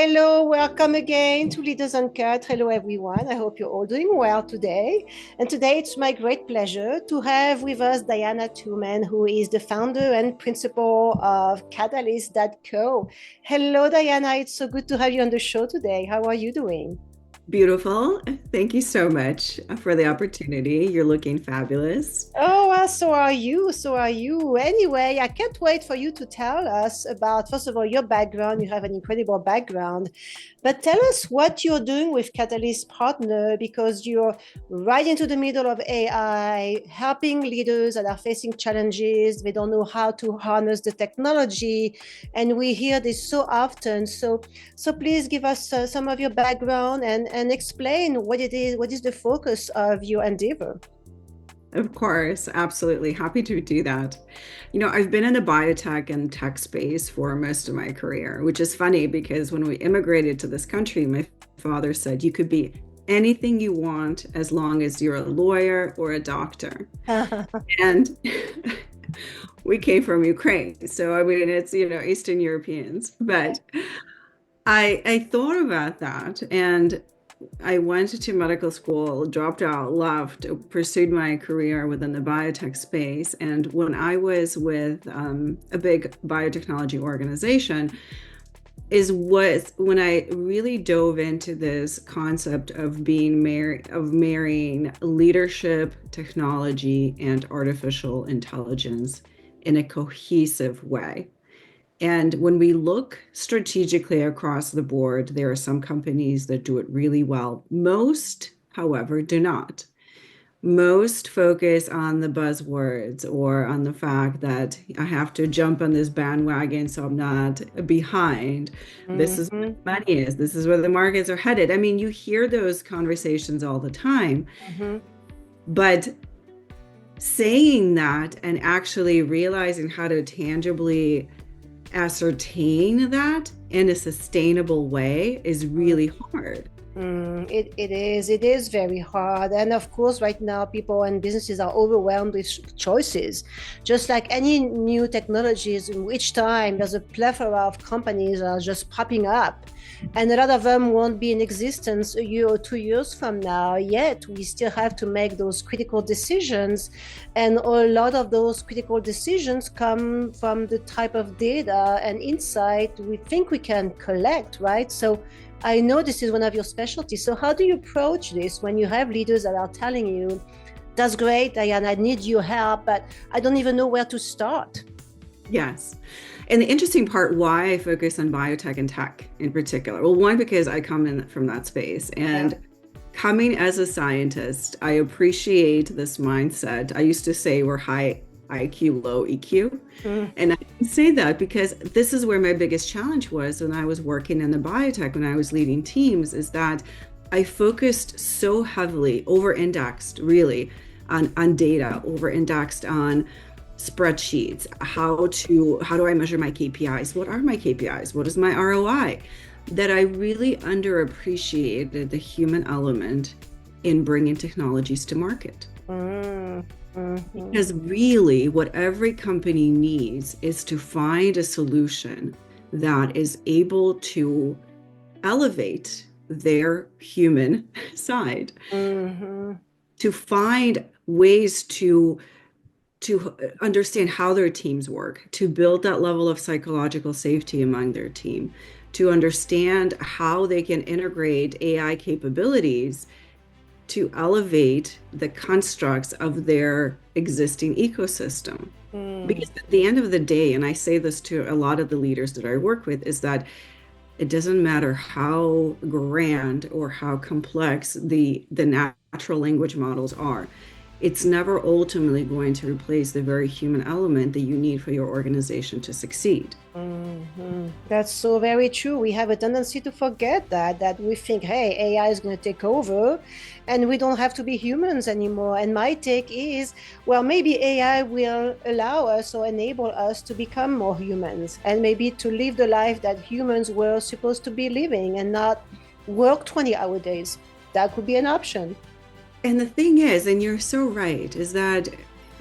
hello, welcome again to Leaders Uncut. Hello, everyone. I hope you're all doing well today. And today it's my great pleasure to have with us Diana Tuman, who is the founder and principal of Catalyst.co. Hello, Diana. It's so good to have you on the show today. How are you doing? Beautiful. Thank you so much for the opportunity. You're looking fabulous. Oh, well, so are you. So are you. Anyway, I can't wait for you to tell us about, first of all, your background. You have an incredible background. But tell us what you're doing with Catalyst Partner because you're right into the middle of AI, helping leaders that are facing challenges. They don't know how to harness the technology. And we hear this so often. So please give us some of your background and explain what it is, what is the focus of your endeavor. Of course, absolutely happy to do that. I've been in the biotech and tech space for most of my career, which is funny because when we immigrated to this country, my father said you could be anything you want as long as you're a lawyer or a doctor. And we came from Ukraine. So, I mean, it's, Eastern Europeans. But I thought about that and I went to medical school, dropped out, left, pursued my career within the biotech space. And when I was with a big biotechnology organization, was when I really dove into this concept of marrying leadership, technology, and artificial intelligence in a cohesive way. And when we look strategically across the board, there are some companies that do it really well. Most, however, do not. Most focus on the buzzwords or on the fact that I have to jump on this bandwagon so I'm not behind. This is where Mhm, the money is. This is where the markets are headed. I mean, you hear those conversations all the time, mhm. but saying that and actually realizing how to tangibly ascertain that in a sustainable way is really hard. It is very hard. And of course, right now, people and businesses are overwhelmed with choices. Just like any new technologies, in which time there's a plethora of companies that are just popping up. And a lot of them won't be in existence a year or 2 years from now. Yet we still have to make those critical decisions. And a lot of those critical decisions come from the type of data and insight we think we can collect, right? So I know this is one of your specialties. So how do you approach this when you have leaders that are telling you, that's great, Diane, I need your help, but I don't even know where to start? Yes. And the interesting part why I focus on biotech and tech in particular. Well, one, because I come in from that space Yeah. and coming as a scientist, I appreciate this mindset. I used to say we're high IQ, low EQ. Mm, And I can say that because this is where my biggest challenge was when I was working in the biotech, when I was leading teams, is that I focused so heavily, over-indexed really on data, over-indexed on spreadsheets, how do I measure my KPIs? What are my KPIs? What is my ROI? That I really underappreciated the human element in bringing technologies to market. mm, mhm, Because really, what every company needs is to find a solution that is able to elevate their human side, mhm, to find ways to understand how their teams work, to build that level of psychological safety among their team, to understand how they can integrate AI capabilities to elevate the constructs of their existing ecosystem. mm. Because at the end of the day, and I say this to a lot of the leaders that I work with, is that it doesn't matter how grand or how complex the natural language models are. It's never ultimately going to replace the very human element that you need for your organization to succeed. That's so very true. We have a tendency to forget that we think, hey, AI is going to take over and we don't have to be humans anymore. And my take is, well, maybe AI will allow us or enable us to become more humans and maybe to live the life that humans were supposed to be living and not work 20-hour days. That could be an option. And the thing is, and you're so right, is that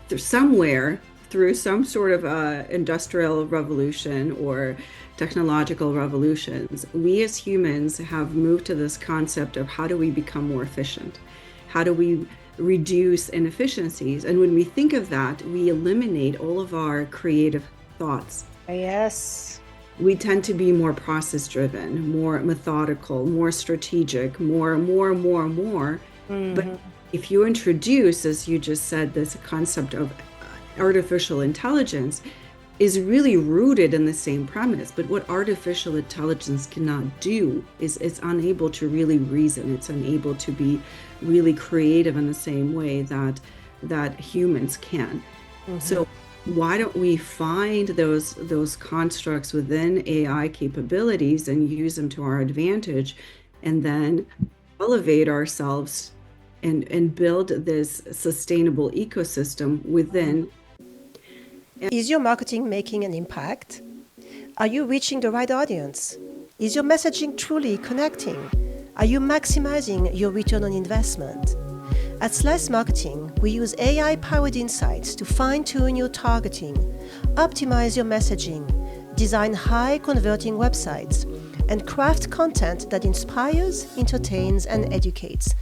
there's somewhere through some sort of industrial revolution or technological revolutions, we as humans have moved to this concept of how do we become more efficient? How do we reduce inefficiencies? And when we think of that, we eliminate all of our creative thoughts. Yes. We tend to be more process driven, more methodical, more strategic, more. But if you introduce, as you just said, this concept of artificial intelligence is really rooted in the same premise. But what artificial intelligence cannot do is it's unable to really reason. It's unable to be really creative in the same way that humans can. So why don't we find those constructs within AI capabilities and use them to our advantage, and then elevate ourselves and build this sustainable ecosystem within. Is your marketing making an impact? Are you reaching the right audience? Is your messaging truly connecting? Are you maximizing your return on investment? At Slice Marketing, we use AI-powered insights to fine-tune your targeting, optimize your messaging, design high-converting websites, and craft content that inspires, entertains, and educates,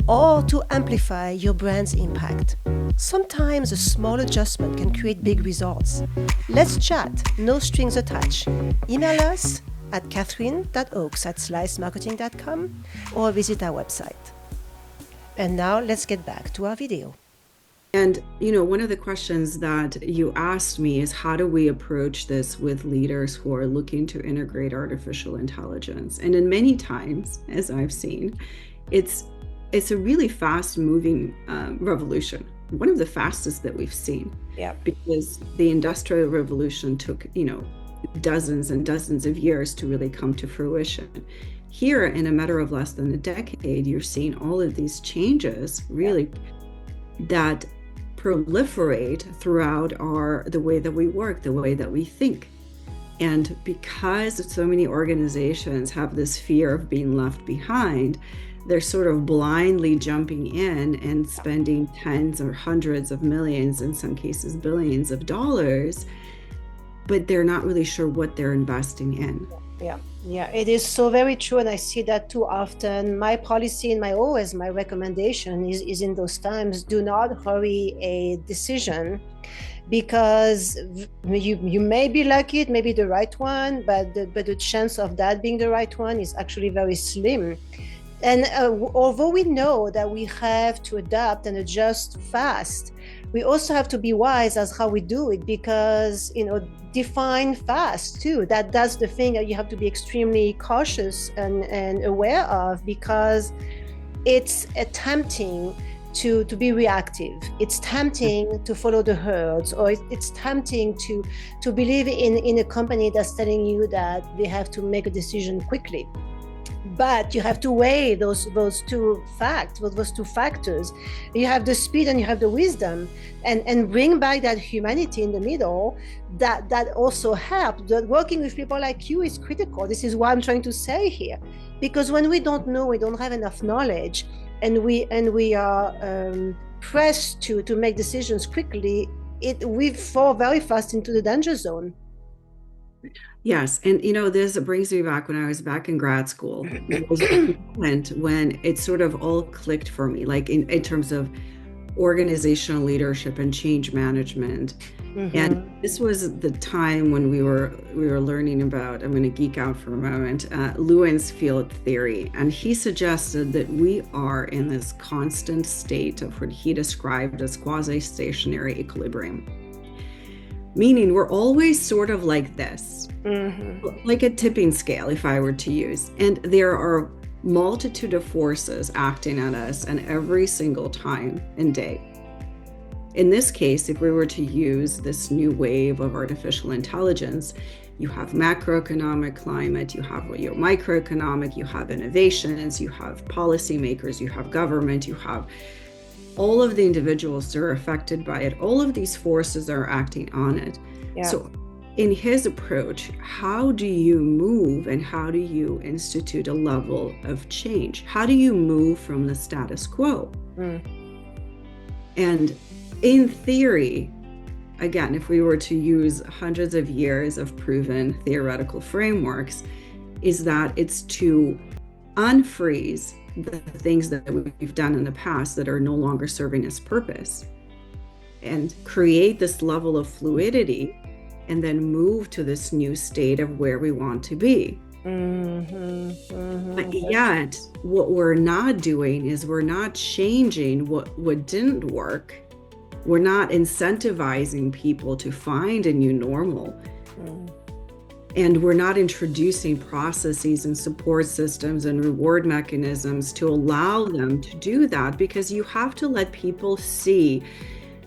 all to amplify your brand's impact. Sometimes a small adjustment can create big results. Let's chat, no strings attached. Email us at catherine.oaks@slicemarketing.com or visit our website. And now let's get back to our video. And, one of the questions that you asked me is, how do we approach this with leaders who are looking to integrate artificial intelligence? And in many times, as I've seen, it's a really fast moving revolution, one of the fastest that we've seen. Yeah. Because the Industrial Revolution took, dozens and dozens of years to really come to fruition. Here, in a matter of less than a decade, you're seeing all of these changes really that proliferate throughout the way that we work, the way that we think. And because so many organizations have this fear of being left behind, they're sort of blindly jumping in and spending tens or hundreds of millions, in some cases billions of dollars, but they're not really sure what they're investing in. Yeah, it is so very true, and I see that too often. My policy and my recommendation is in those times: do not hurry a decision, because you may be lucky, it may be the right one, but the chance of that being the right one is actually very slim. And although we know that we have to adapt and adjust fast, we also have to be wise as how we do it, because define fast too. That's the thing that you have to be extremely cautious and aware of, because it's tempting to be reactive. It's tempting to follow the herds, or it's tempting to believe in a company that's telling you that they have to make a decision quickly. But you have to weigh those two factors. You have the speed and you have the wisdom, and bring back that humanity in the middle. That also helps. That working with people like you is critical. This is what I'm trying to say here, because when we don't know, we don't have enough knowledge, and we are pressed to make decisions quickly, we fall very fast into the danger zone. Yes. And, this brings me back when I was back in grad school. It was a moment when it sort of all clicked for me, like in terms of organizational leadership and change management. And this was the time when we were learning about, I'm going to geek out for a moment, Lewin's field theory. And he suggested that we are in this constant state of what he described as quasi-stationary equilibrium. Meaning we're always sort of like this, like a tipping scale, if I were to use. And there are multitude of forces acting at us and every single time and day. In this case, if we were to use this new wave of artificial intelligence, you have macroeconomic climate, you have your microeconomic, you have innovations, you have policymakers, you have government, you have all of the individuals that are affected by it. All of these forces are acting on it. Yeah. So in his approach, how do you move and how do you institute a level of change? How do you move from the status quo? And in theory, again, if we were to use hundreds of years of proven theoretical frameworks, is that it's to unfreeze the things that we've done in the past that are no longer serving its purpose and create this level of fluidity and then move to this new state of where we want to be. But yet, what we're not doing is we're not changing what didn't work. We're not incentivizing people to find a new normal. And we're not introducing processes and support systems and reward mechanisms to allow them to do that, because you have to let people see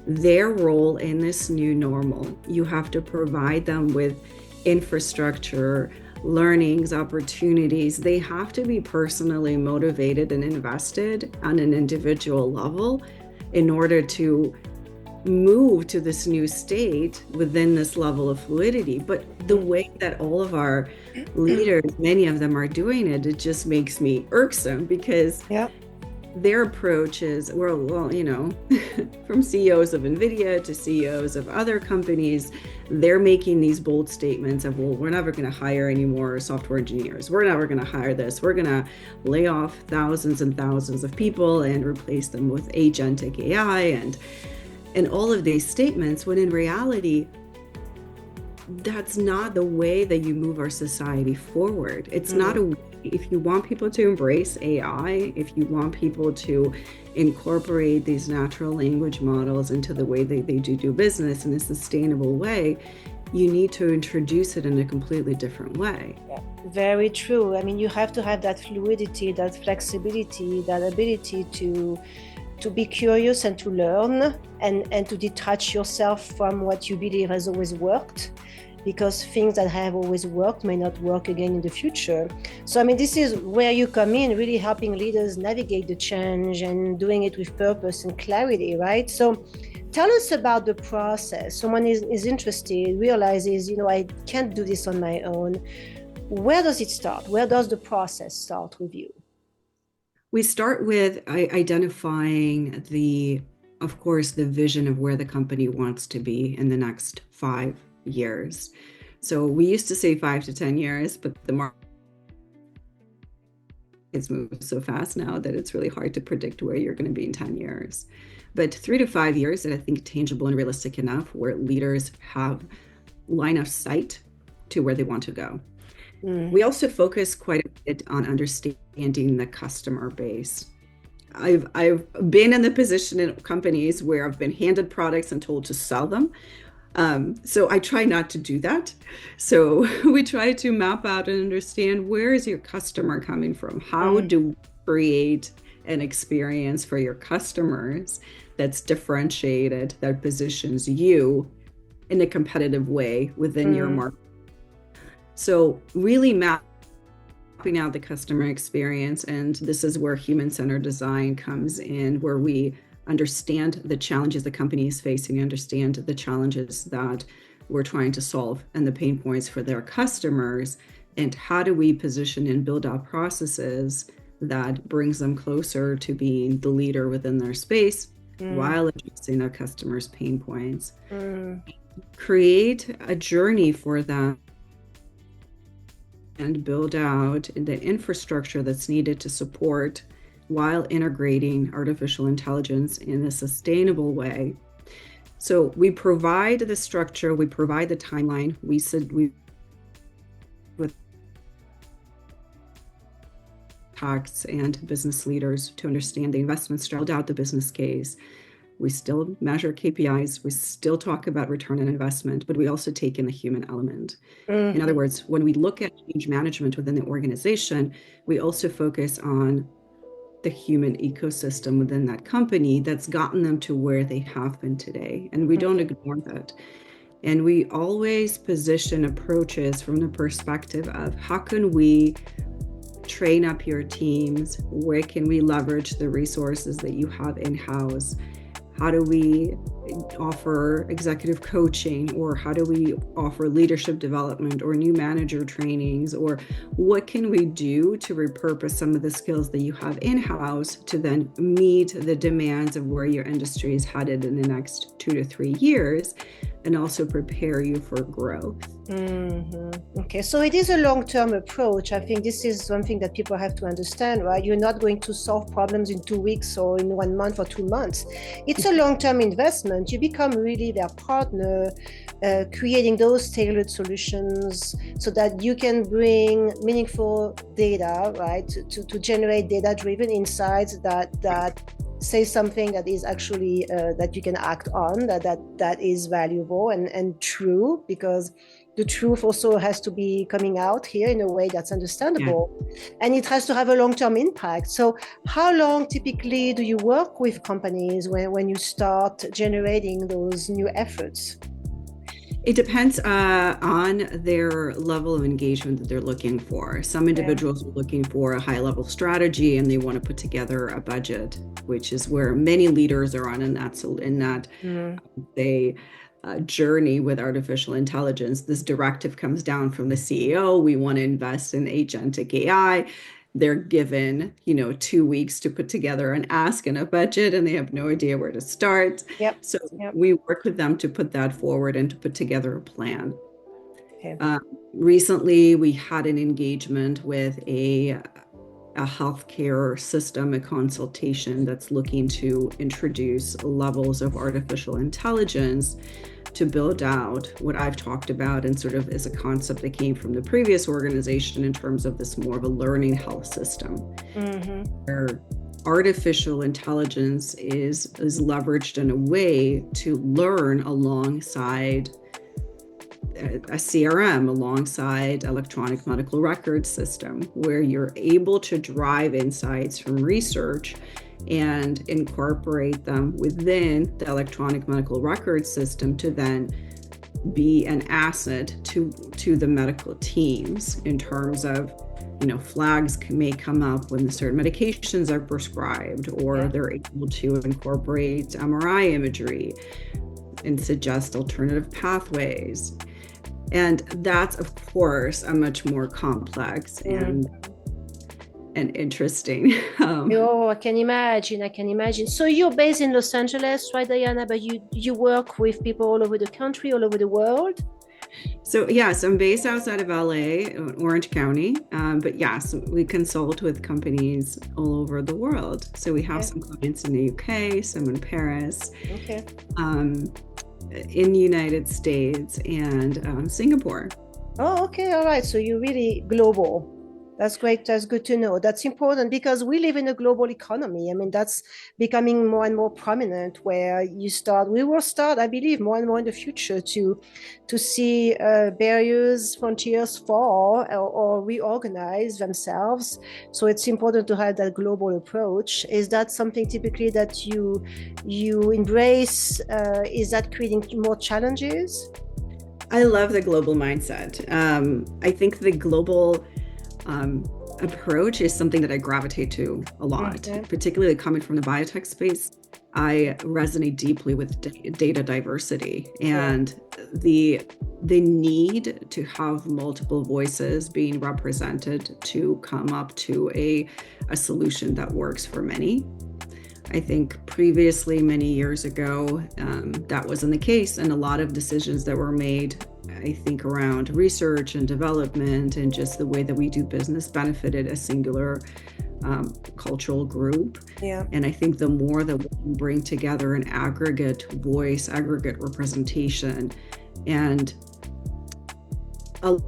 their role in this new normal. You have to provide them with infrastructure, learnings, opportunities. They have to be personally motivated and invested on an individual level in order to move to this new state within this level of fluidity. But the way that all of our leaders, many of them are doing it, it just makes me irksome, because their approach is, well, you know, from CEOs of NVIDIA to CEOs of other companies, they're making these bold statements of, well, we're never going to hire any more software engineers. We're never going to hire this. We're going to lay off thousands and thousands of people and replace them with agentic AI and all of these statements, when in reality, that's not the way that you move our society forward. It's not a way. If you want people to embrace AI, if you want people to incorporate these natural language models into the way they do business in a sustainable way, you need to introduce it in a completely different way. Yeah, very true. I mean, you have to have that fluidity, that flexibility, that ability to be curious and to learn and to detach yourself from what you believe has always worked, because things that have always worked may not work again in the future. So, I mean, this is where you come in, really helping leaders navigate the change and doing it with purpose and clarity, right? So tell us about the process. Someone is interested, realizes, you know, I can't do this on my own. Where does it start? Where does the process start with you? We start with identifying of course, the vision of where the company wants to be in the next 5 years. So we used to say 5 to 10 years, but the market is moving so fast now that it's really hard to predict where you're going to be in 10 years. But 3 to 5 years, I think, tangible and realistic enough, where leaders have line of sight to where they want to go. We also focus quite a bit on understanding the customer base. I've been in the position in companies where I've been handed products and told to sell them. So I try not to do that. So we try to map out and understand, where is your customer coming from? How do we create an experience for your customers that's differentiated, that positions you in a competitive way within your market? So really mapping out the customer experience, and this is where human-centered design comes in, where we understand the challenges the company is facing, understand the challenges that we're trying to solve and the pain points for their customers, and how do we position and build out processes that brings them closer to being the leader within their space while addressing their customers' pain points. Create a journey for them and build out the infrastructure that's needed to support while integrating artificial intelligence in a sustainable way. So we provide the structure, we provide the timeline, we with tax and business leaders to understand the investment strategy, build out the business case. We still measure KPIs, we still talk about return on investment, but we also take in the human element. In other words, when we look at change management within the organization, we also focus on the human ecosystem within that company that's gotten them to where they have been today. And we don't ignore that. And we always position approaches from the perspective of, how can we train up your teams? Where can we leverage the resources that you have in-house? how do we offer executive coaching, or how do we offer leadership development or new manager trainings, or what can we do to repurpose some of the skills that you have in-house to then meet the demands of where your industry is headed in the next 2 to 3 years, and also prepare you for growth. Okay, so it is a long-term approach. I think this is something that people have to understand, right? You're not going to solve problems in 2 weeks or in 1 month or 2 months. It's a long-term investment. You become really their partner, creating those tailored solutions so that you can bring meaningful data, right, to generate data-driven insights that say something that is actually that you can act on, that is valuable and true, because the truth also has to be coming out here in a way that's understandable. And it has to have a long-term impact. So how long typically do you work with companies when you start generating those new efforts? It depends on their level of engagement that they're looking for. Some individuals are looking for a high-level strategy, and they want to put together a budget, which is where many leaders are on in that journey with artificial intelligence. This directive comes down from the CEO. We want to invest in agentic AI. They're given, 2 weeks to put together an ask and a budget, and they have no idea where to start. So we work with them to put that forward and to put together a plan. Recently, we had an engagement with a healthcare system, a consultation that's looking to introduce levels of artificial intelligence to build out what I've talked about, and sort of is a concept that came from the previous organization in terms of this more of a learning health system, where artificial intelligence is leveraged in a way to learn alongside a CRM, alongside electronic medical record system, where you're able to drive insights from research and incorporate them within the electronic medical record system to then be an asset to the medical teams in terms of, flags may come up when certain medications are prescribed, or they're able to incorporate MRI imagery and suggest alternative pathways. And that's, of course, a much more complex and interesting. I can imagine. So you're based in Los Angeles, right, Diana? But you work with people all over the country, all over the world? So yes, I'm based outside of LA, Orange County. But yes, we consult with companies all over the world. So we have some clients in the UK, some in Paris, in the United States, and Singapore. Oh, okay. All right. So you're really global. That's great. That's good to know. That's important because we live in a global economy. I mean, that's becoming more and more prominent, where we will start, I believe, more and more in the future to see barriers, frontiers fall or reorganize themselves. So it's important to have that global approach. Is that something typically that you embrace? Is that creating more challenges? I love the global mindset. I think the global approach is something that I gravitate to a lot, particularly coming from the biotech space. I resonate deeply with data diversity and the need to have multiple voices being represented to come up to a solution that works for many. I think previously, many years ago, that wasn't the case, and a lot of decisions that were made, I think, around research and development and just the way that we do business benefited a singular cultural group. And I think the more that we can bring together an aggregate voice, aggregate representation, and allow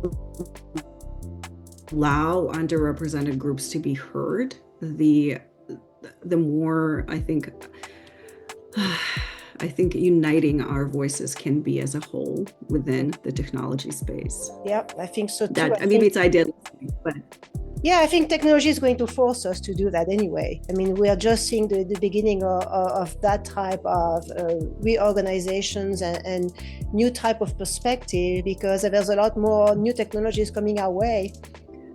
underrepresented groups to be heard, the more I think uniting our voices can be as a whole within the technology space. I think so too. Maybe it's idealistic, but I think technology is going to force us to do that anyway. I mean, we are just seeing the beginning of that type of reorganizations and new type of perspective, because there's a lot more new technologies coming our way.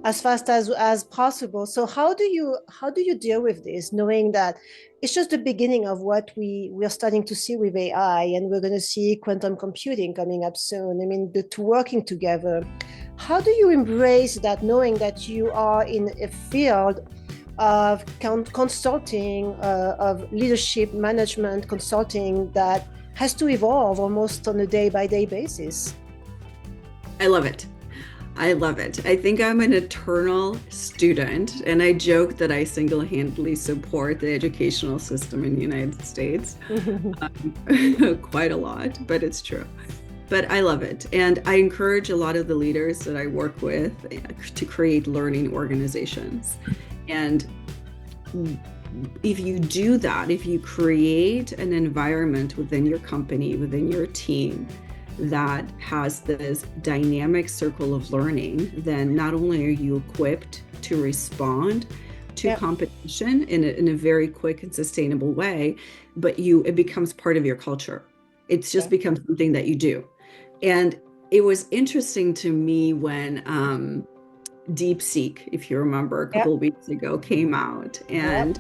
as fast as possible. So how do you deal with this, knowing that it's just the beginning of what we are starting to see with AI, and we're going to see quantum computing coming up soon. I mean, the two working together. How do you embrace that, knowing that you are in a field of consulting, of leadership management consulting that has to evolve almost on a day-by-day basis? I love it. I love it. I think I'm an eternal student, and I joke that I single-handedly support the educational system in the United States quite a lot, but it's true. But I love it. And I encourage a lot of the leaders that I work with to create learning organizations. And if you do that, if you create an environment within your company, within your team, that has this dynamic circle of learning, then not only are you equipped to respond to competition in a very quick and sustainable way, but it becomes part of your culture. It's just becomes something that you do. And it was interesting to me when DeepSeek, if you remember, a couple of weeks ago came out, and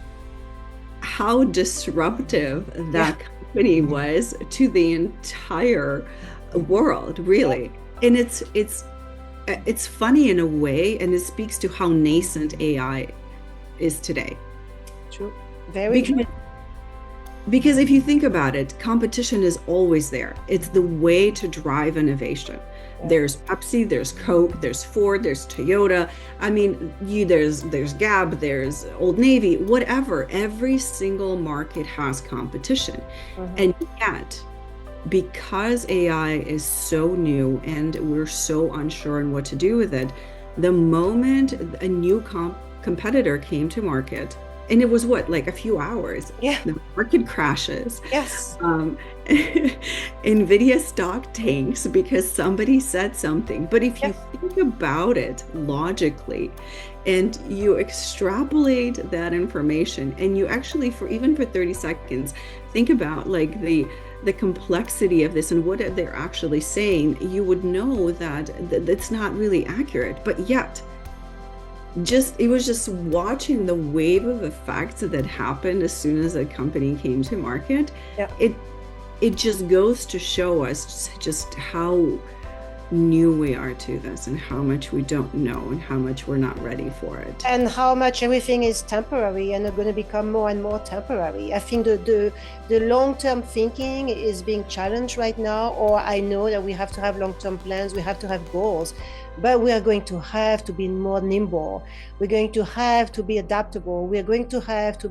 how disruptive that company was to the entire world, really. And it's funny in a way, and it speaks to how nascent AI is today. True. Very true. Because if you think about it, competition is always there. It's the way to drive innovation. There's Pepsi, there's Coke, there's Ford, there's Toyota. I mean, there's Gap, there's Old Navy, whatever. Every single market has competition. And yet, because AI is so new and we're so unsure on what to do with it, the moment a new competitor came to market, and it was like a few hours, the market crashes. Yes. Nvidia stock tanks because somebody said something. But if you think about it logically, and you extrapolate that information, and you actually, for 30 seconds, think about like the complexity of this and what they're actually saying, you would know that that's not really accurate. But yet, it was just watching the wave of effects that happened as soon as a company came to market. It just goes to show us just how new we are to this, and how much we don't know, and how much we're not ready for it, and how much everything is temporary and are going to become more and more temporary. I think the long-term thinking is being challenged right now, or I know that we have to have long-term plans, we have to have goals, but we are going to have to be more nimble. We're going to have to be adaptable. We're going to have to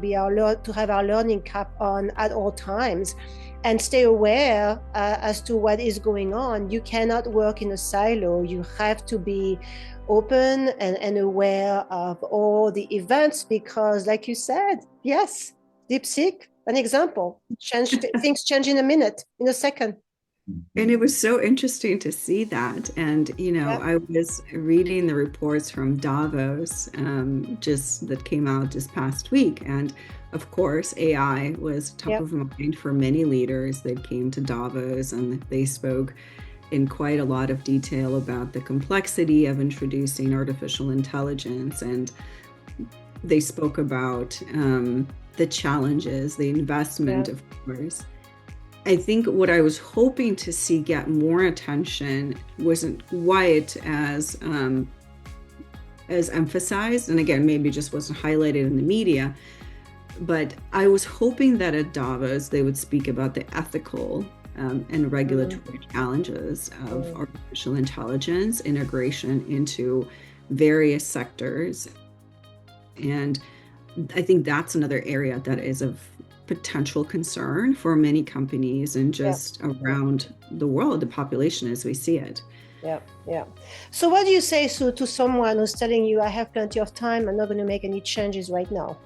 have our learning cap on at all times, and stay aware as to what is going on. You cannot work in a silo. You have to be open and aware of all the events, because like you said, yes, DeepSeek, an example, things change in a minute, in a second. And it was so interesting to see that. And, I was reading the reports from Davos that came out this past week. And of course, AI was top of mind for many leaders that came to Davos, and they spoke in quite a lot of detail about the complexity of introducing artificial intelligence. And they spoke about the challenges, the investment, of course. I think what I was hoping to see get more attention wasn't quite as emphasized, and again, maybe just wasn't highlighted in the media, but I was hoping that at Davos they would speak about the ethical and regulatory challenges of artificial intelligence integration into various sectors. And I think that's another area that is of potential concern for many companies and just around the world, the population as we see it. So what do you say to someone who's telling you, I have plenty of time, I'm not going to make any changes right now?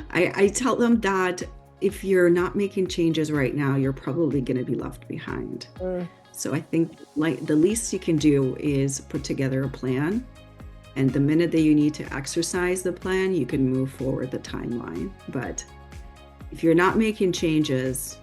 I tell them that if you're not making changes right now, you're probably going to be left behind. So I think like the least you can do is put together a plan. And the minute that you need to exercise the plan, you can move forward the timeline. But if you're not making changes,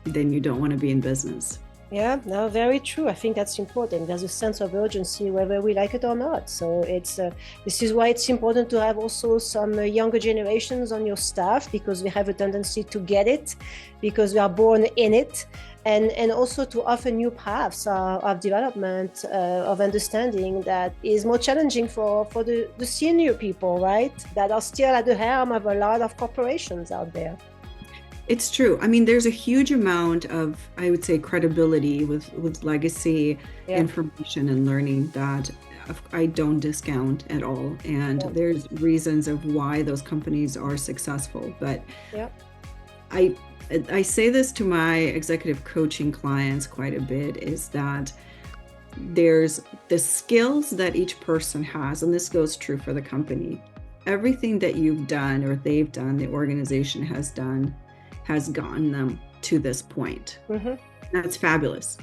then you don't want to be in business. Yeah, no, very true. I think that's important. There's a sense of urgency whether we like it or not. So it's this is why it's important to have also some younger generations on your staff, because we have a tendency to get it, because we are born in it, and also to offer new paths of development, of understanding that is more challenging for the senior people, right? That are still at the helm of a lot of corporations out there. It's true. I mean, there's a huge amount of, I would say, credibility with legacy Yeah. information and learning that I don't discount at all. And Yeah. there's reasons of why those companies are successful. But Yeah. I I say this to my executive coaching clients quite a bit, is that there's the skills that each person has, and this goes true for the company. Everything that you've done or they've done, the organization has done, has gotten them to this point. Mm-hmm. That's fabulous.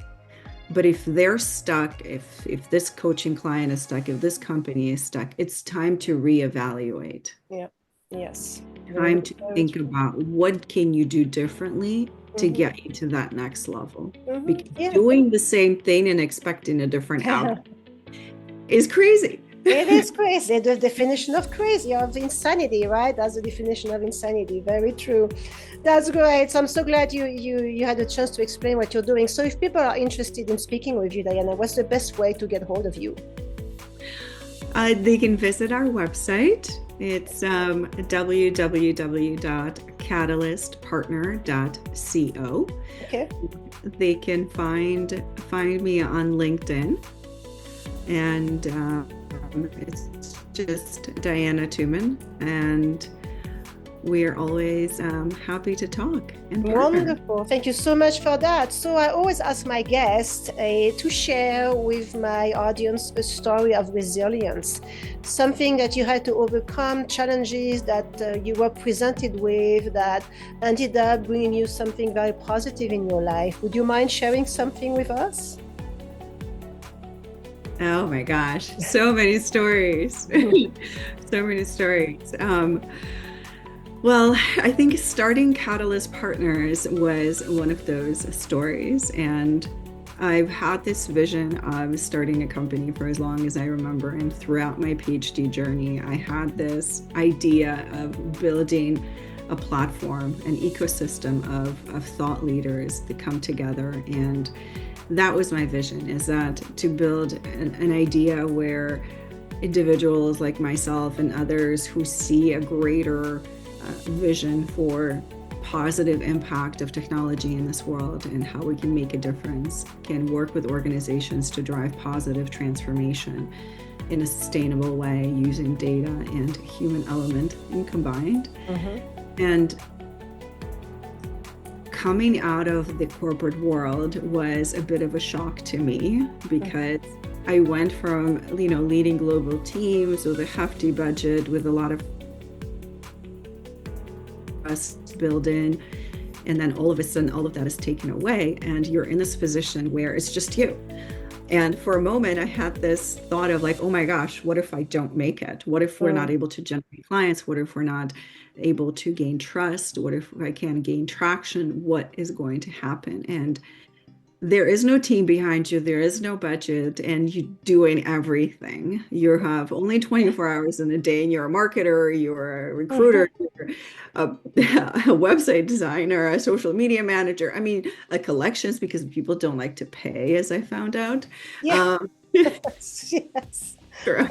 But if they're stuck, if this coaching client is stuck, if this company is stuck, it's time to reevaluate. Yeah. Yes. Time to Very think true. about what can you do differently to Mhm. get you to that next level. Mhm. Because Yeah. doing the same thing and expecting a different outcome is crazy. It is crazy. The definition of crazy, of insanity, right? That's the definition of insanity. Very true. That's great. So I'm so glad you had a chance to explain what you're doing. So if people are interested in speaking with you, Diana, what's the best way to get hold of you? They can visit our website. It's www.catalystpartner.co. Okay. They can find me on LinkedIn, and it's just Diana Tuman, and we are always happy to talk and partner. Wonderful. Thank you so much for that. So I always ask my guests to share with my audience a story of resilience, something that you had to overcome, challenges that you were presented with that ended up bringing you something very positive in your life. Would you mind sharing something with us? Oh my gosh, so many stories. So many stories. Well, I think starting Catalyst Partners was one of those stories. And I've had this vision of starting a company for as long as I remember. And throughout my PhD journey, I had this idea of building a platform, an ecosystem of thought leaders that come together. And that was my vision, is that to build an idea where individuals like myself and others who see a greater vision for positive impact of technology in this world and how we can make a difference, can work with organizations to drive positive transformation in a sustainable way using data and human element combined. Mm-hmm. And coming out of the corporate world was a bit of a shock to me, because I went from, leading global teams with a hefty budget, with a lot of build in, and then all of a sudden all of that is taken away and you're in this position where it's just you. And for a moment I had this thought of like, oh my gosh, what if I don't make it? What if we're not able to generate clients? What if we're not able to gain trust? What if I can't gain traction? What is going to happen? And there is no team behind you, there is no budget, and you're doing everything. You have only 24 hours in a day, and you're a marketer, you're a recruiter, you're a website designer, a social media manager. I mean, a collections, because people don't like to pay, as I found out. Yeah. Yes. Sure.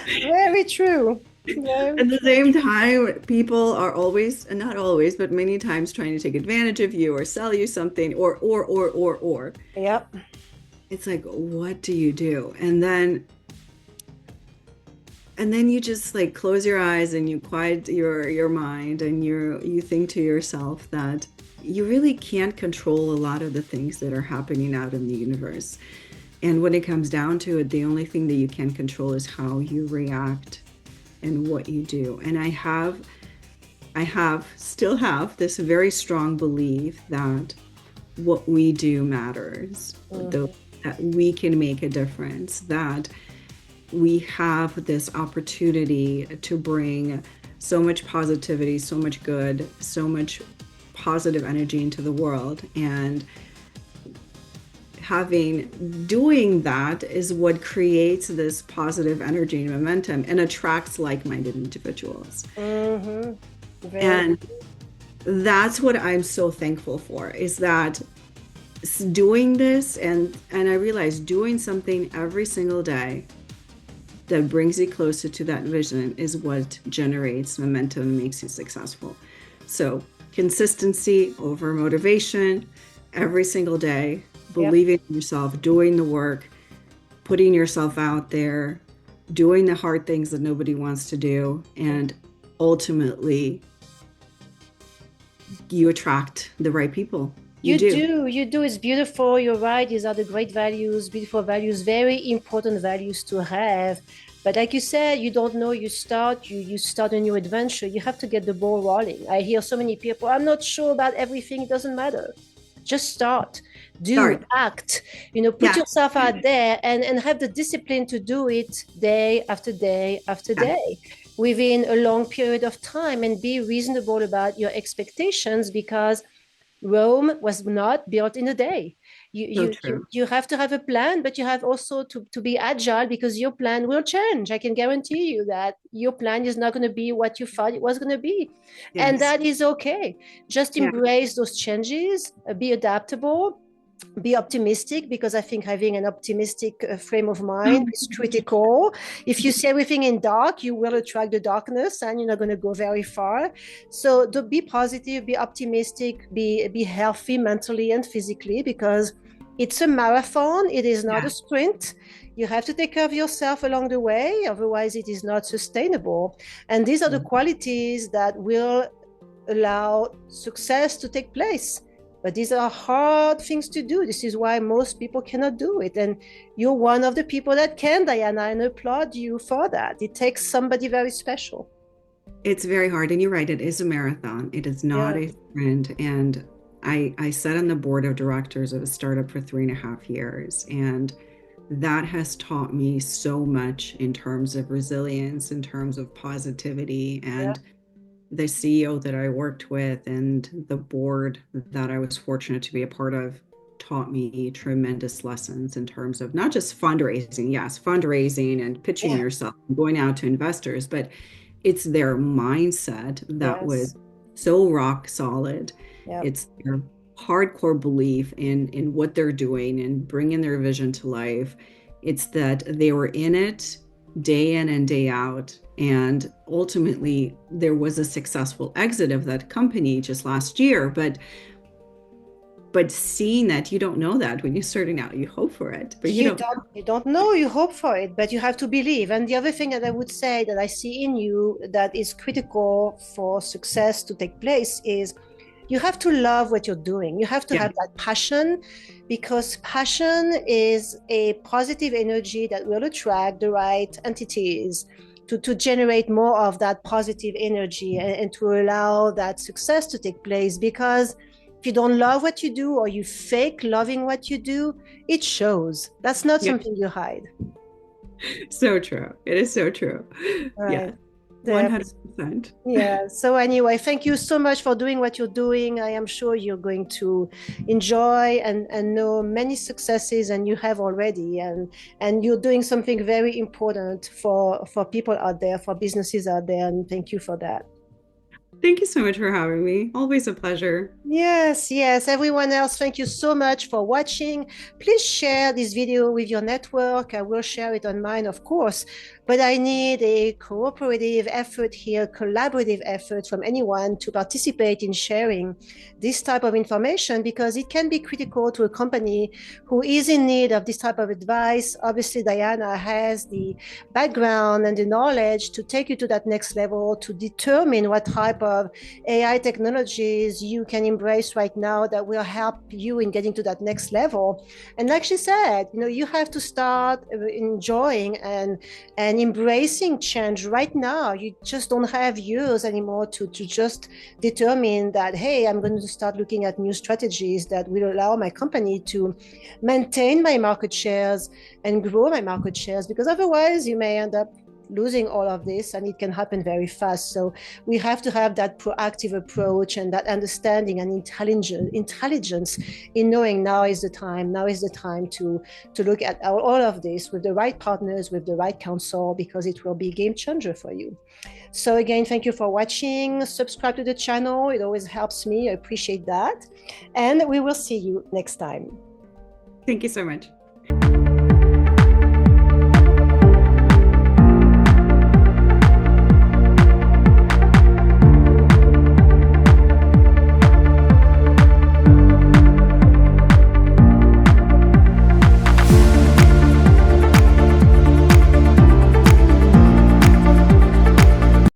Very true. At the same time, people are always, and not always, but many times trying to take advantage of you or sell you something or. Yep. It's like, what do you do? And then you just like close your eyes and you quiet your mind, and you think to yourself that you really can't control a lot of the things that are happening out in the universe. And when it comes down to it, the only thing that you can control is how you react and what you do. And I still have this very strong belief that what we do matters, that we can make a difference, that we have this opportunity to bring so much positivity, so much good, so much positive energy into the world. And doing that is what creates this positive energy and momentum and attracts like-minded individuals. Mm-hmm. And that's what I'm so thankful for, is that doing this, and I realized doing something every single day that brings you closer to that vision is what generates momentum and makes you successful. So consistency over motivation every single day, believing in yourself, doing the work, putting yourself out there, doing the hard things that nobody wants to do, and ultimately you attract the right people. You do. It's beautiful. You're right. These are the great values, beautiful values, very important values to have. But like you said, you don't know, you start a new adventure. You have to get the ball rolling. I hear so many people, I'm not sure about everything. It doesn't matter. Just start, act, put yourself out there and have the discipline to do it day after day after day within a long period of time, and be reasonable about your expectations, because Rome was not built in a day. You have to have a plan, but you have also to be agile, because your plan will change. I can guarantee you that your plan is not going to be what you thought it was going to be. Yes. And that is okay. Just embrace those changes, be adaptable, be optimistic, because I think having an optimistic frame of mind is critical. If you see everything in dark, you will attract the darkness and you're not going to go very far. So be positive, be optimistic, be healthy mentally and physically, because it's a marathon. It is not a sprint. You have to take care of yourself along the way. Otherwise, it is not sustainable. And these are the qualities that will allow success to take place. But these are hard things to do. This is why most people cannot do it. And you're one of the people that can, Diana, and I applaud you for that. It takes somebody very special. It's very hard. And you're right, it is a marathon. It is not a sprint. And I sat on the board of directors of a startup for 3.5 years. And that has taught me so much in terms of resilience, in terms of positivity, and the CEO that I worked with and the board that I was fortunate to be a part of taught me tremendous lessons in terms of not just fundraising, fundraising and pitching yourself and going out to investors, but it's their mindset that was so rock solid. It's their hardcore belief in what they're doing and bringing their vision to life. It's that they were in it day in and day out. And ultimately, there was a successful exit of that company just last year. But seeing that, you don't know that when you're starting out. You hope for it, but you don't know. You hope for it, but you have to believe. And the other thing that I would say that I see in you that is critical for success to take place is you have to love what you're doing. You have to have that passion, because passion is a positive energy that will attract the right entities to generate more of that positive energy and to allow that success to take place. Because if you don't love what you do, or you fake loving what you do, it shows. That's not something you hide. So true. It is so true. Right. 100%. Yeah. So anyway, thank you so much for doing what you're doing. I am sure you're going to enjoy and know many successes, and you have already, and you're doing something very important for people out there, for businesses out there. And thank you for that. Thank you so much for having me. Always a pleasure. Yes. Everyone else, thank you so much for watching. Please share this video with your network. I will share it on mine, of course, but I need a cooperative effort here, collaborative effort from anyone to participate in sharing this type of information, because it can be critical to a company who is in need of this type of advice. Obviously, Diana has the background and the knowledge to take you to that next level, to determine what type of AI technologies you can embrace right now that will help you in getting to that next level. And like she said, you have to start enjoying and embracing change right now. You just don't have years anymore to just determine that, hey, I'm going to start looking at new strategies that will allow my company to maintain my market shares and grow my market shares, because otherwise you may end up losing all of this, and it can happen very fast. So we have to have that proactive approach and that understanding and intelligence in knowing now is the time to look at all of this with the right partners, with the right counsel, because it will be a game changer for you. So again, thank you for watching. Subscribe to the channel. It always helps me. I appreciate that. And we will see you next time. Thank you so much.